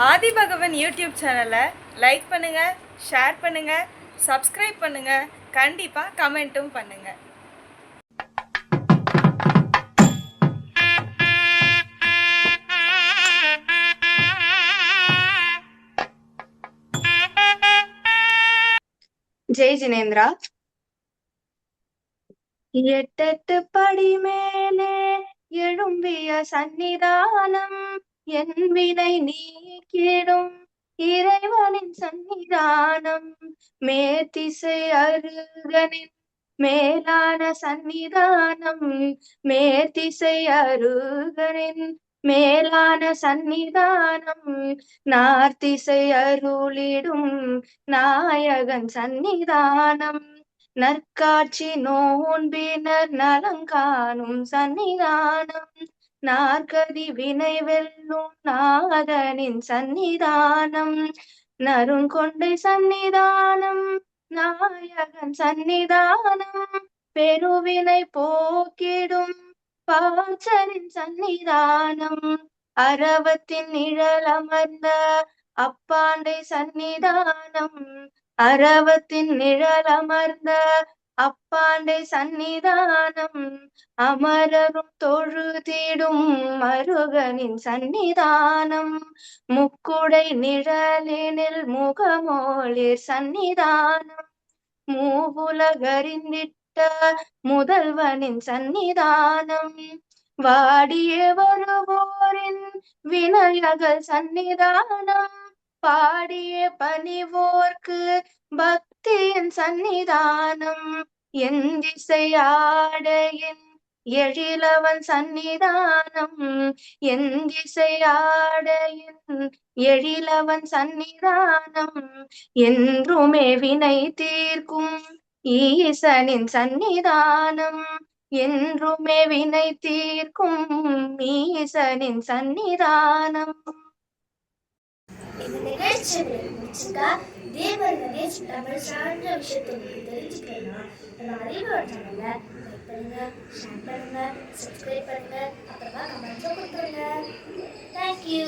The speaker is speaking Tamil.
ஆதிபகவன் யூடியூப் சேனலை லைக் பண்ணுங்கள், ஷேர் பண்ணுங்கள், சப்ஸ்கிரைப் பண்ணுங்கள், கண்டிப்பாக கமெண்ட்டும் பண்ணுங்கள். ஜெய் ஜினேந்திரா. எட்டெட்டு படி மேலே எழும்பிய சன்னிதானம், என் வினை நீக்கிடும் இறைவனின் சன்னிதானம், மேத்திசை அருகனின் மேலான சன்னிதானம், மேத்திசை அருகனின் மேலான சன்னிதானம், நார்த்திசை அருளிடும் நாயகன் சன்னிதானம், நற்காட்சி நோன்பினர் நலங்காணும் சன்னிதானம், நாற்கதி வினை வெல்லும் நாதனின் சன்னிதானம், நறுங்கொண்டை சன்னிதானம், நாயகன் சன்னிதானம், பெருவினை போக்கிடும் பாச்சரின் சன்னிதானம், அரவத்தின் நிழல் அமர்ந்த அப்பாண்டை சன்னிதானம், அரவத்தின் நிழல் அமர்ந்த அப்பாண்டை சன்னிதானம், அமரரும் தொழுதிடும் மருகனின் சன்னிதானம், முக்குடை நிழலினில் முகமோளிர் சன்னிதானம், மூவுலகறிந்திட்ட முதல்வனின் சன்னிதானம், வாடிய வருவோரின் வினையகல் சன்னிதானம், பாடிய பணிவோர்க்கு பக்தியின் சன்னிதானம், என் திசையாடையின் எழிலவன் சன்னிதானம், என் திசையாடையின் எழிலவன் சன்னிதானம், என்றுமே வினை தீர்க்கும் ஈசனின் சன்னிதானம், என்றுமே வினை தீர்க்கும் ஈசனின் சன்னிதானம். இந்த நிகழ்ச்சிகளை முடிச்சுட்டா இதே மாதிரி நிறைய தமிழ் சார்ந்த விஷயத்தை உங்களுக்கு தெரிஞ்சுக்கணும்னா நம்ம அறிவோட சேனல்ல லைக் பண்ணுங்க, ஷேர் பண்ணுங்க, சப்ஸ்கிரைப் பண்ணுங்க, அப்புறமா கமெண்ட்ஸும் கொடுத்துருங்க. தேங்க்யூ.